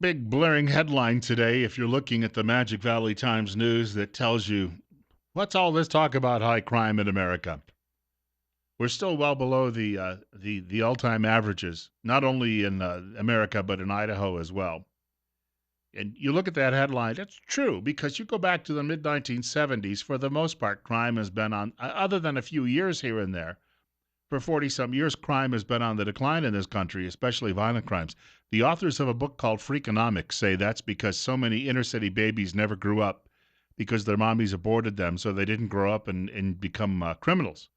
Big blaring headline today, if you're looking at the Magic Valley Times News, that tells you what's all this talk about high crime in America. We're still well below the all-time averages, not only in America but in Idaho as well. And you look at that headline, it's true because you go back to the mid 1970s. For the most part, crime has been on, other than a few years here and there, for 40 some years, crime has been on the decline in this country, especially violent crimes. The authors of a book called Freakonomics say that's because so many inner city babies never grew up because their mommies aborted them, so they didn't grow up and become criminals.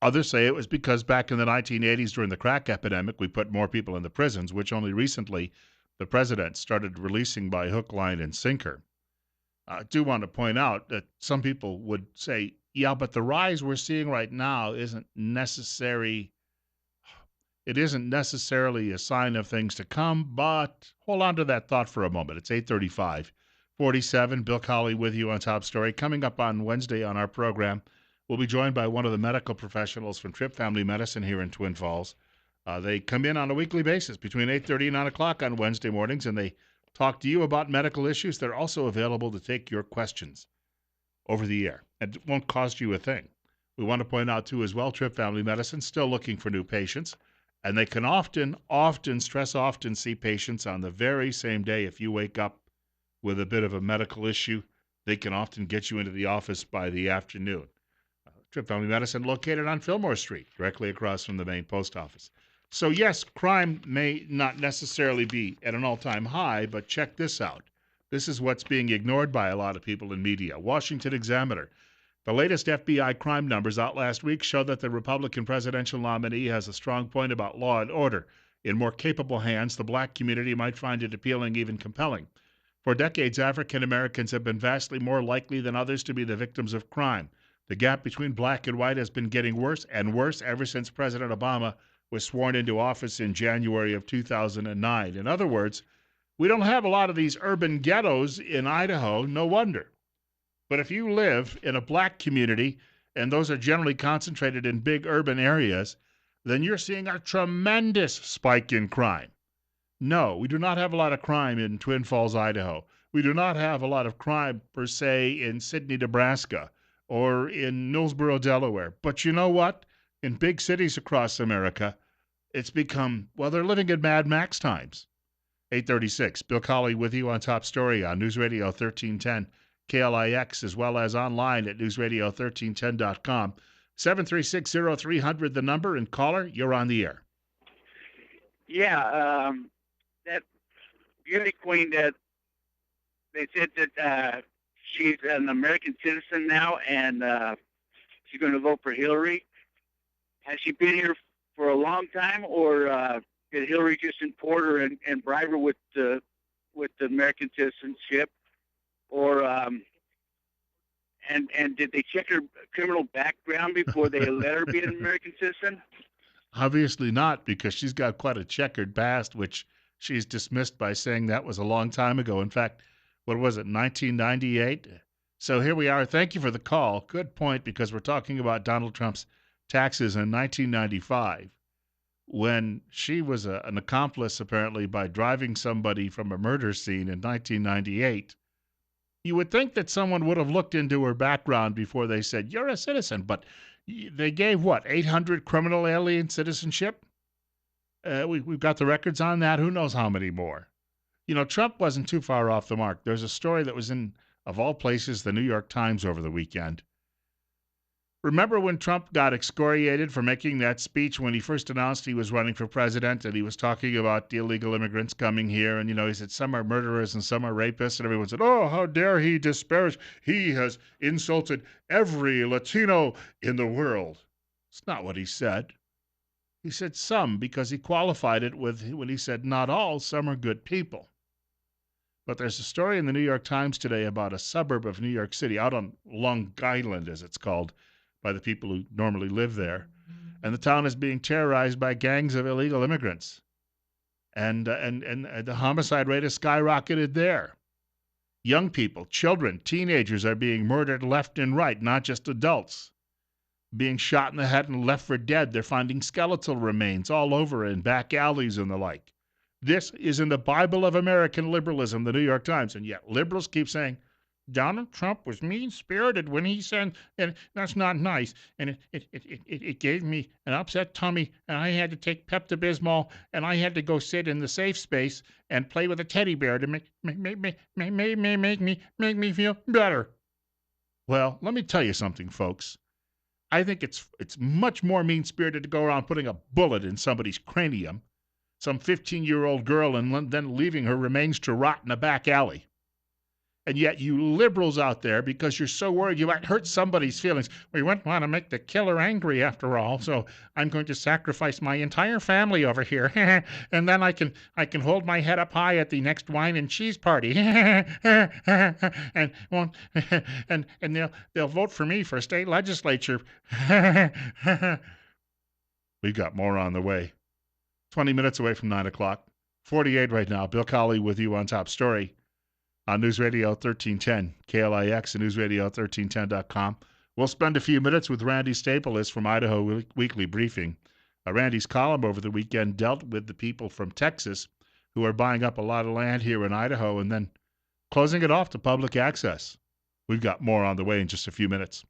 Others say it was because back in the 1980s during the crack epidemic, we put more people in the prisons, which only recently the president started releasing by hook, line, and sinker. I do want to point out that some people would say, yeah, but the rise we're seeing right now isn't necessarily a sign of things to come, but hold on to that thought for a moment. It's 8:35:47. Bill Colley with you on Top Story. Coming up on Wednesday on our program, we'll be joined by one of the medical professionals from Tripp Family Medicine here in Twin Falls. They come in on a weekly basis between 8:30 and 9 o'clock on Wednesday mornings, and they talk to you about medical issues. They're also available to take your questions over the air. It won't cost you a thing. We want to point out, too, as well, Tripp Family Medicine still looking for new patients, and they can often see patients on the very same day. If you wake up with a bit of a medical issue, they can often get you into the office by the afternoon. Tripp Family Medicine located on Fillmore Street, directly across from the main post office. So, yes, crime may not necessarily be at an all-time high, but check this out. This is what's being ignored by a lot of people in media. Washington Examiner. The latest FBI crime numbers out last week show that the Republican presidential nominee has a strong point about law and order. In more capable hands, the black community might find it appealing, even compelling. For decades, African Americans have been vastly more likely than others to be the victims of crime. The gap between black and white has been getting worse and worse ever since President Obama was sworn into office in January of 2009. In other words, we don't have a lot of these urban ghettos in Idaho, no wonder. But if you live in a black community, and those are generally concentrated in big urban areas, then you're seeing a tremendous spike in crime. No, we do not have a lot of crime in Twin Falls, Idaho. We do not have a lot of crime, per se, in Sidney, Nebraska, or in Millsboro, Delaware. But you know what? In big cities across America, it's become, well, they're living in Mad Max times. 8:36. Bill Colley with you on Top Story on News Radio 1310, KLIX, as well as online at newsradio1310.com. 7360300, the number, and caller, you're on the air. Yeah, that beauty queen that they said that she's an American citizen now, and she's going to vote for Hillary. Has she been here for a long time, or did Hillary just import her and bribe her with the American citizenship, or and did they check her criminal background before they let her be an American citizen? Obviously not, because she's got quite a checkered past, which she's dismissed by saying that was a long time ago. In fact, what was it, 1998? So here we are. Thank you for the call. Good point, because we're talking about Donald Trump's taxes in 1995, when she was an accomplice, apparently, by driving somebody from a murder scene in 1998. You would think that someone would have looked into her background before they said, you're a citizen, but they gave, what, 800 criminal alien citizenship? We've got the records on that. Who knows how many more? You know, Trump wasn't too far off the mark. There's a story that was in, of all places, the New York Times over the weekend. Remember when Trump got excoriated for making that speech when he first announced he was running for president, and he was talking about the illegal immigrants coming here, and, he said some are murderers and some are rapists, and everyone said, oh, how dare he disparage. He has insulted every Latino in the world. It's not what he said. He said some, because he qualified it with, when he said not all, some are good people. But there's a story in the New York Times today about a suburb of New York City, out on Long Island, as it's called, by the people who normally live there. And the town is being terrorized by gangs of illegal immigrants. And the homicide rate has skyrocketed there. Young people, children, teenagers are being murdered left and right, not just adults. Being shot in the head and left for dead. They're finding skeletal remains all over in back alleys and the like. This is in the Bible of American liberalism, the New York Times, and yet liberals keep saying Donald Trump was mean-spirited when he said, and that's not nice, and it gave me an upset tummy, and I had to take Pepto-Bismol, and I had to go sit in the safe space and play with a teddy bear to make me feel better. Well, let me tell you something, folks. I think it's much more mean-spirited to go around putting a bullet in somebody's cranium, some 15-year-old girl, and then leaving her remains to rot in a back alley. And yet you liberals out there, because you're so worried you might hurt somebody's feelings, we wouldn't want to make the killer angry after all, so I'm going to sacrifice my entire family over here, and then I can hold my head up high at the next wine and cheese party, and won't, and they'll vote for me for state legislature. We got more on the way. 20 minutes away from 9 o'clock. 48 right now. Bill Colley with you on Top Story on News Radio 1310, KLIX, and newsradio1310.com. We'll spend a few minutes with Randy Staples from Idaho Weekly Briefing. Randy's column over the weekend dealt with the people from Texas who are buying up a lot of land here in Idaho and then closing it off to public access. We've got more on the way in just a few minutes.